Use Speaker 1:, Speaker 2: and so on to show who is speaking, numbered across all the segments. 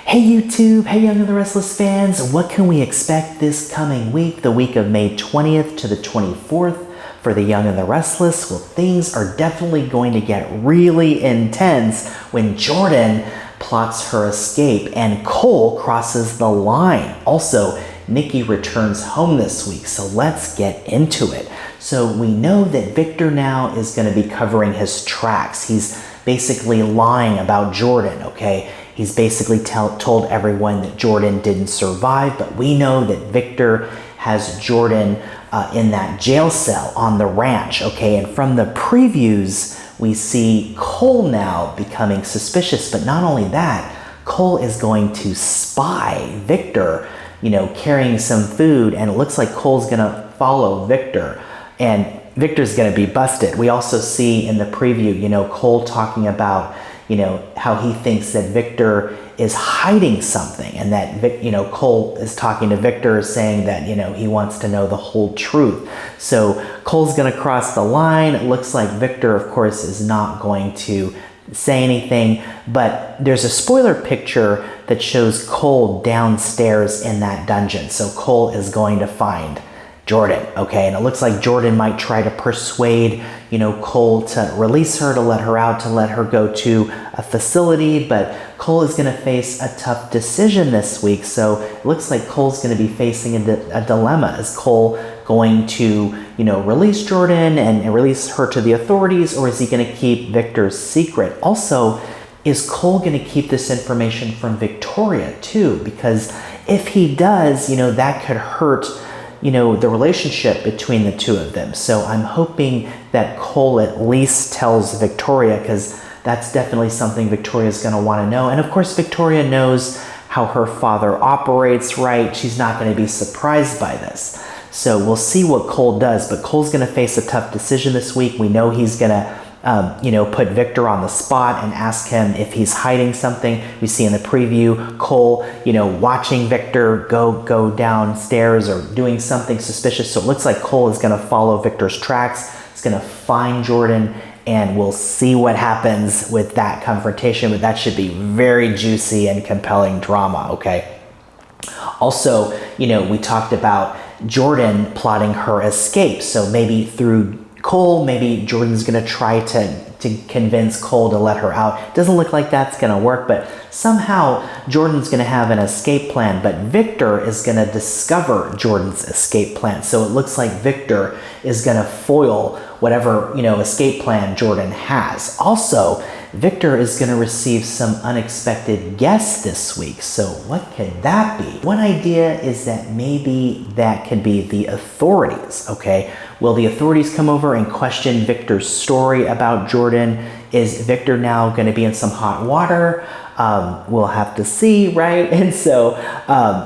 Speaker 1: Hey YouTube, hey Young and the Restless fans, what can we expect this coming week, the week of May 20th to the 24th for the Young and the Restless? Well, things are definitely going to get really intense when Jordan plots her escape and Cole crosses the line. Also, Nikki returns home this week, so let's get into it. So we know that Victor now is going to be covering his tracks. He's basically lying about Jordan, okay? He's basically told everyone that Jordan didn't survive, but we know that Victor has Jordan in that jail cell on the ranch, okay? And from the previews, we see Cole now becoming suspicious, but not only that, Cole is going to spy Victor, you know, carrying some food, and it looks like Cole's gonna follow Victor, and Victor's gonna be busted. We also see in the preview, you know, Cole talking about, you know, how he thinks that Victor is hiding something, and that, you know, Cole is talking to Victor saying that, you know, he wants to know the whole truth. So Cole's gonna cross the line. It looks like Victor, of course, is not going to say anything, but there's a spoiler picture that shows Cole downstairs in that dungeon. So Cole is going to find Jordan, okay? And it looks like Jordan might try to persuade, you know, Cole to release her, to let her out, to let her go to a facility, but Cole is gonna face a tough decision this week. So it looks like Cole's gonna be facing a dilemma. Is Cole going to, you know, release Jordan and release her to the authorities, or is he gonna keep Victor's secret? Also, is Cole gonna keep this information from Victoria too? Because if he does, you know, that could hurt, you know, the relationship between the two of them. So I'm hoping that Cole at least tells Victoria, because that's definitely something Victoria's gonna wanna know. And of course, Victoria knows how her father operates, right? She's not gonna be surprised by this. So we'll see what Cole does, but Cole's gonna face a tough decision this week. We know he's gonna you know, put Victor on the spot and ask him if he's hiding something. We see in the preview Cole, you know, watching Victor go downstairs or doing something suspicious. So it looks like Cole is going to follow Victor's tracks. He's going to find Jordan, and we'll see what happens with that confrontation. But that should be very juicy and compelling drama, okay? Also, you know, we talked about Jordan plotting her escape. So maybe through Cole, maybe Jordan's gonna try to convince Cole to let her out. Doesn't look like that's gonna work, but somehow Jordan's gonna have an escape plan, but Victor is gonna discover Jordan's escape plan. So it looks like Victor is gonna foil whatever, you know, escape plan Jordan has. Also, Victor is gonna receive some unexpected guests this week. So what could that be? One idea is that maybe that could be the authorities, okay? Will the authorities come over and question Victor's story about Jordan? Is Victor now gonna be in some hot water? We'll have to see, right? And so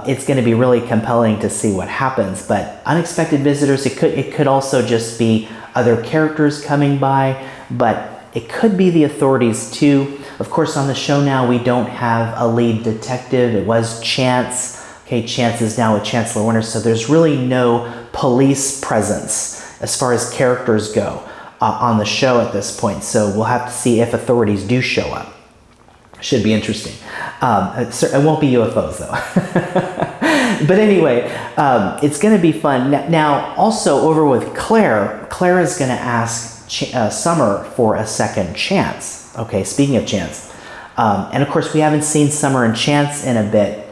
Speaker 1: it's gonna be really compelling to see what happens, but unexpected visitors, it could also just be other characters coming by, but it could be the authorities too. Of course, on the show now, we don't have a lead detective. It was Chance. Okay, Chance is now with Chancellor Winter, so there's really no police presence as far as characters go on the show at this point. So we'll have to see if authorities do show up. Should be interesting. It won't be UFOs though. But anyway, it's gonna be fun. Now, also over with Claire, Claire is gonna ask Summer for a second chance. Okay, speaking of Chance. And of course, we haven't seen Summer and Chance in a bit,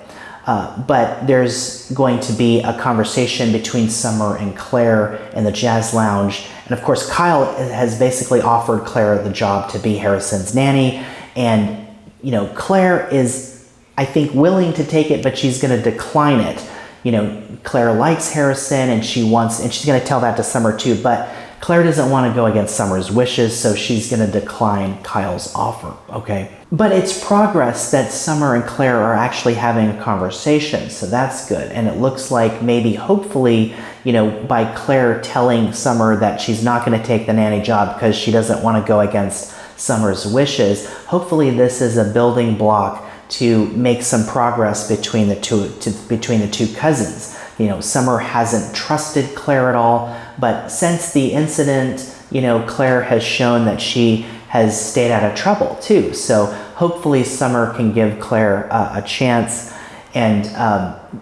Speaker 1: but there's going to be a conversation between Summer and Claire in the jazz lounge. And of course, Kyle has basically offered Claire the job to be Harrison's nanny. And, you know, Claire is, I think, willing to take it, but she's going to decline it. You know, Claire likes Harrison, and she's going to tell that to Summer too, but Claire doesn't want to go against Summer's wishes, so she's going to decline Kyle's offer, okay? But it's progress that Summer and Claire are actually having a conversation, so that's good. And it looks like maybe, hopefully, you know, by Claire telling Summer that she's not going to take the nanny job because she doesn't want to go against Summer's wishes, hopefully this is a building block to make some progress between the two cousins. You know, Summer hasn't trusted Claire at all, but since the incident, you know, Claire has shown that she has stayed out of trouble too. So hopefully Summer can give Claire a chance. And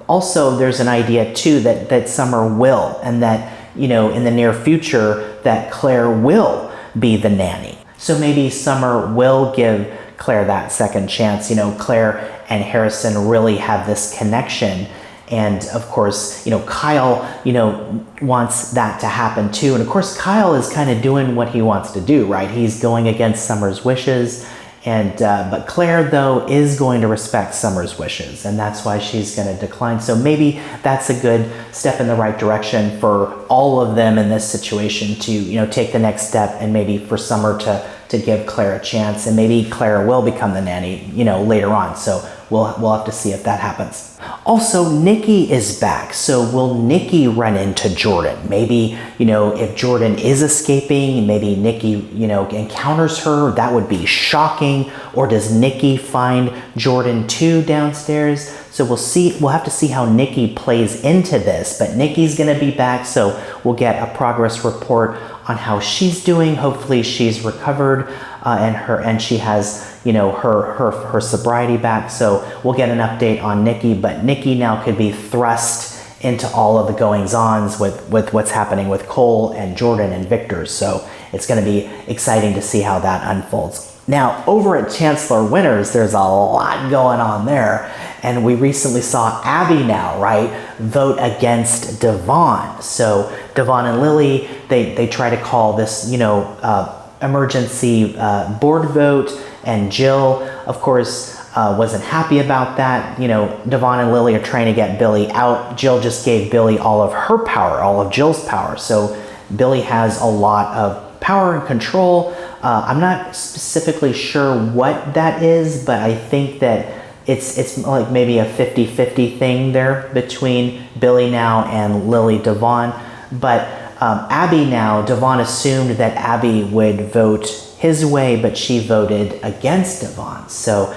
Speaker 1: also there's an idea too that Summer will, and that, you know, in the near future that Claire will be the nanny. So maybe Summer will give Claire that second chance. You know, Claire and Harrison really have this connection. And of course, you know, Kyle, you know, wants that to happen too. And of course, Kyle is kind of doing what he wants to do, right? He's going against Summer's wishes. And but Claire, though, is going to respect Summer's wishes, and that's why she's going to decline. So maybe that's a good step in the right direction for all of them in this situation to, you know, take the next step, and maybe for Summer to give Claire a chance, and maybe Claire will become the nanny, you know, later on. So we'll have to see if that happens. Also, Nikki is back. So will Nikki run into Jordan? Maybe, you know, if Jordan is escaping, maybe Nikki, you know, encounters her. That would be shocking. Or does Nikki find Jordan too downstairs? So we'll see. We'll have to see how Nikki plays into this. But Nikki's going to be back, so we'll get a progress report on how she's doing. Hopefully she's recovered and she has, you know, her sobriety back. So we'll get an update on Nikki, but Nikki now could be thrust into all of the goings-ons with what's happening with Cole and Jordan and Victor. So it's going to be exciting to see how that unfolds. Now, over at Chancellor Winters, there's a lot going on there. And we recently saw Abby now, right, vote against Devon. So Devon and Lily, they try to call this, you know, emergency board vote. And Jill, of course, wasn't happy about that. You know, Devon and Lily are trying to get Billy out. Jill just gave Billy all of her power, all of Jill's power. So Billy has a lot of power and control. I'm not specifically sure what that is, but I think that it's like maybe a 50-50 thing there between Billy now and Lily Devon. But Abby now, Devon assumed that Abby would vote his way, but she voted against Devon. So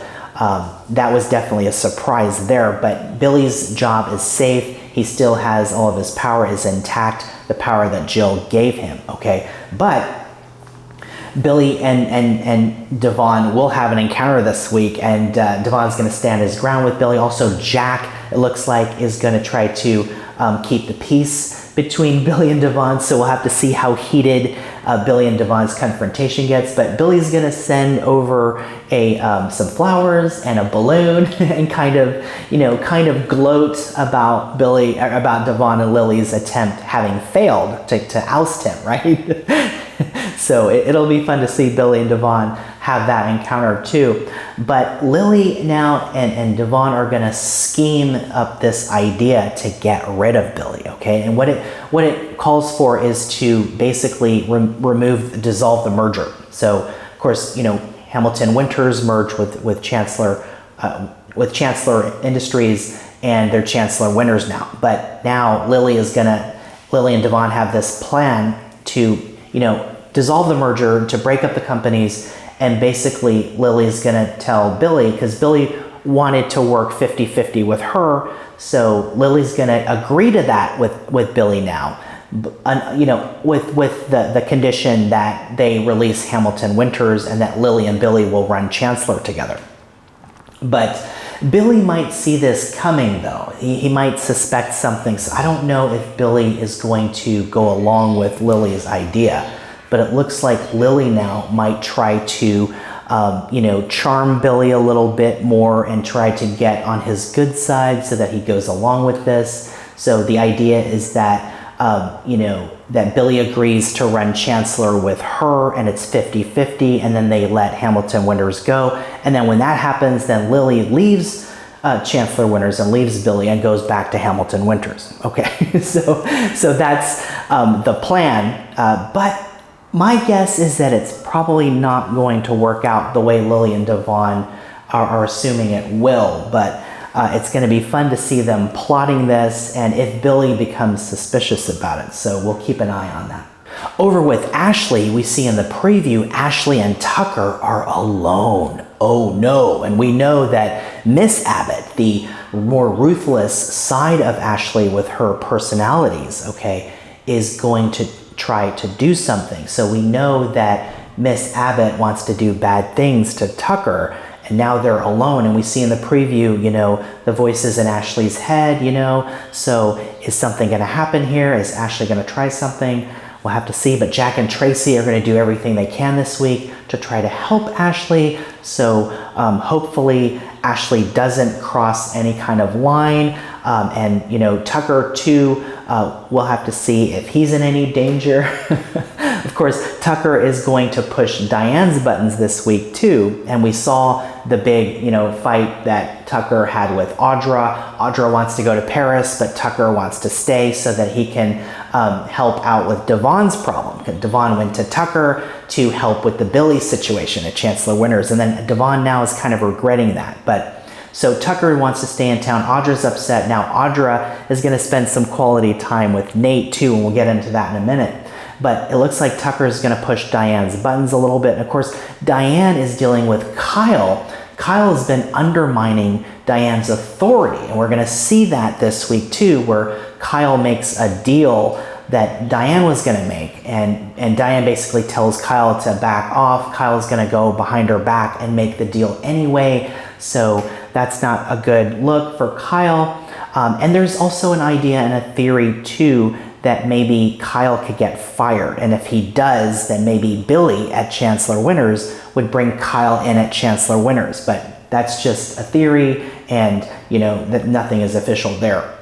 Speaker 1: that was definitely a surprise there. But Billy's job is safe. He still has all of his power is intact, the power that Jill gave him, okay? But Billy and Devon will have an encounter this week, and Devon's going to stand his ground with Billy. Also, Jack, it looks like, is going to try to keep the peace between Billy and Devon, so we'll have to see how heated Billy and Devon's confrontation gets. But Billy's going to send over some flowers and a balloon and kind of gloat about Devon and Lily's attempt having failed to oust him, right? So it'll be fun to see Billy and Devon have that encounter too. But Lily now and Devon are going to scheme up this idea to get rid of Billy, okay? And what it calls for is to basically dissolve the merger. So of course, you know, Hamilton Winters merged with Chancellor Industries, and they're Chancellor Winters now. But now Lily and Devon have this plan to, you know, dissolve the merger, to break up the companies, and basically Lily's going to tell Billy, because Billy wanted to work 50-50 with her, so Lily's going to agree to that with Billy now, you know, with the condition that they release Hamilton Winters and that Lily and Billy will run Chancellor together. But Billy might see this coming, though. He might suspect something, so I don't know if Billy is going to go along with Lily's idea. But it looks like Lily now might try to, you know, charm Billy a little bit more and try to get on his good side so that he goes along with this. So the idea is that, you know, that Billy agrees to run Chancellor with her, and it's 50-50, and then they let Hamilton Winters go. And then when that happens, then Lily leaves Chancellor Winters and leaves Billy and goes back to Hamilton Winters. Okay, so that's the plan. But my guess is that it's probably not going to work out the way Lily and Devon are assuming it will, but it's going to be fun to see them plotting this, and if Billy becomes suspicious about it. So we'll keep an eye on that. Over with Ashley, we see in the preview, Ashley and Tucker are alone. Oh no, and we know that Miss Abbott, the more ruthless side of Ashley with her personalities, okay, is going to try to do something. So we know that Miss Abbott wants to do bad things to Tucker, and now they're alone. And we see in the preview, you know, the voices in Ashley's head, you know, so is something going to happen here? Is Ashley going to try something? We'll have to see, but Jack and Tracy are going to do everything they can this week to try to help Ashley. So hopefully Ashley doesn't cross any kind of line. And, you know, Tucker too, we'll have to see if he's in any danger. Of course, Tucker is going to push Diane's buttons this week too. And we saw the big, you know, fight that Tucker had with Audra. Audra wants to go to Paris, but Tucker wants to stay so that he can help out with Devon's problem. Devon went to Tucker to help with the Billy situation at Chancellor Winters. And then Devon now is kind of regretting that. But so Tucker wants to stay in town. Audra's upset. Now Audra is going to spend some quality time with Nate too, and we'll get into that in a minute. But it looks like Tucker is going to push Diane's buttons a little bit. And of course, Diane is dealing with Kyle. Kyle has been undermining Diane's authority. And we're going to see that this week too, where Kyle makes a deal that Diane was going to make. And Diane basically tells Kyle to back off. Kyle's going to go behind her back and make the deal anyway. So that's not a good look for Kyle. And there's also an idea and a theory too that maybe Kyle could get fired. And if he does, then maybe Billy at Chancellor Winters would bring Kyle in at Chancellor Winters. But that's just a theory, and you know that nothing is official there.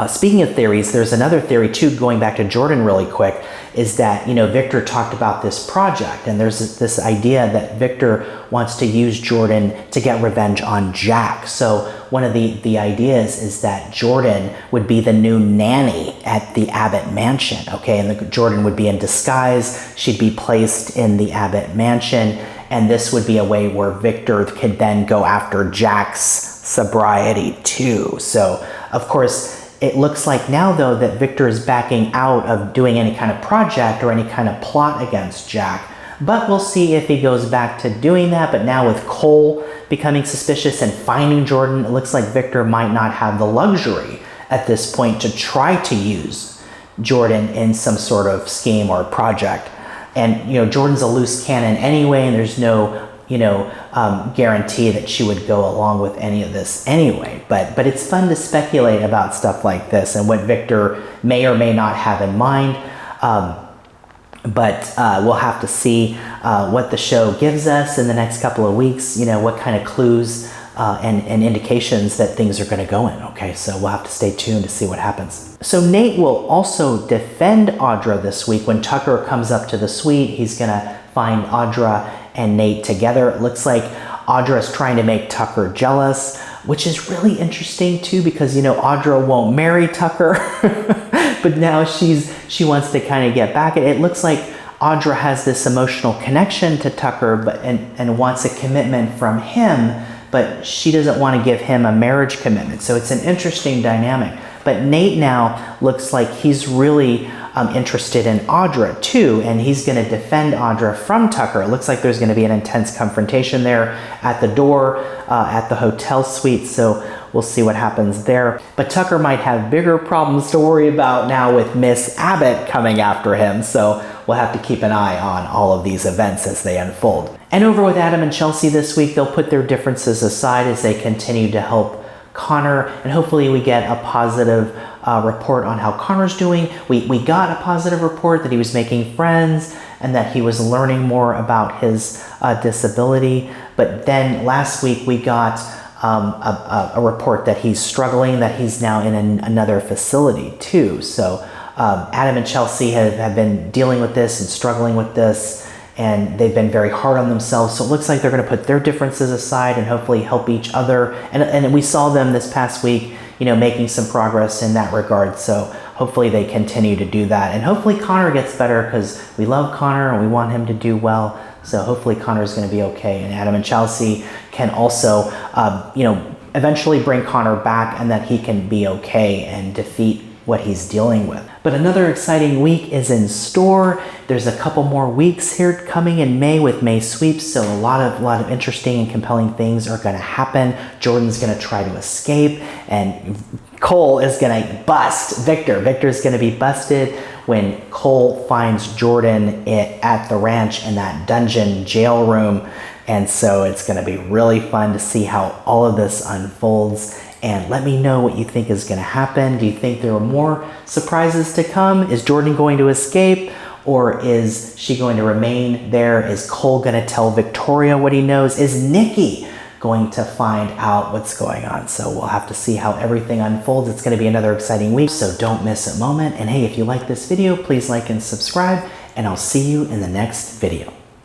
Speaker 1: Speaking of theories, there's another theory too, going back to Jordan really quick, is that, you know, Victor talked about this project, and there's this idea that Victor wants to use Jordan to get revenge on Jack. So one of the ideas is that Jordan would be the new nanny at the Abbott mansion, okay? And Jordan would be in disguise. She'd be placed in the Abbott mansion, and this would be a way where Victor could then go after Jack's sobriety too. So, of course, it looks like now, though, that Victor is backing out of doing any kind of project or any kind of plot against Jack. But we'll see if he goes back to doing that. But now with Cole becoming suspicious and finding Jordan, it looks like Victor might not have the luxury at this point to try to use Jordan in some sort of scheme or project. And, you know, Jordan's a loose cannon anyway, and there's no, you know, guarantee that she would go along with any of this anyway. But it's fun to speculate about stuff like this and what Victor may or may not have in mind. But we'll have to see what the show gives us in the next couple of weeks, you know, what kind of clues and indications that things are going to go in, okay? So we'll have to stay tuned to see what happens. So Nate will also defend Audra this week. When Tucker comes up to the suite, he's going to find Audra and Nate together. It looks like Audra is trying to make Tucker jealous, which is really interesting too, because, you know, Audra won't marry Tucker, but now she wants to kind of get back at it. It looks like Audra has this emotional connection to Tucker, and wants a commitment from him, but she doesn't want to give him a marriage commitment. So it's an interesting dynamic. But Nate now looks like he's really interested in Audra too, and he's going to defend Audra from Tucker. It looks like there's going to be an intense confrontation there at the door at the hotel suite, so we'll see what happens there. But Tucker might have bigger problems to worry about now with Miss Abbott coming after him, so we'll have to keep an eye on all of these events as they unfold. And over with Adam and Chelsea this week, they'll put their differences aside as they continue to help Connor, and hopefully we get a positive report on how Connor's doing. We got a positive report that he was making friends and that he was learning more about his disability. But then last week we got a report that he's struggling, that he's now in another facility too. So Adam and Chelsea have been dealing with this and struggling with this, and they've been very hard on themselves. So it looks like they're going to put their differences aside and hopefully help each other. And we saw them this past week, you know, making some progress in that regard. So hopefully they continue to do that. And hopefully Connor gets better, because we love Connor and we want him to do well. So hopefully Connor's going to be okay. And Adam and Chelsea can also, you know, eventually bring Connor back, and that he can be okay and defeat what he's dealing with. But another exciting week is in store. There's a couple more weeks here coming in May with May sweeps, so a lot of interesting and compelling things are going to happen. Jordan's going to try to escape, and Cole is going to bust Victor. Victor's going to be busted when Cole finds Jordan at the ranch in that dungeon jail room. And so it's going to be really fun to see how all of this unfolds. And let me know what you think is going to happen. Do you think there are more surprises to come? Is Jordan going to escape? Or is she going to remain there? Is Cole going to tell Victoria what he knows? Is Nikki going to find out what's going on? So we'll have to see how everything unfolds. It's going to be another exciting week, so don't miss a moment. And hey, if you like this video, please like and subscribe, and I'll see you in the next video.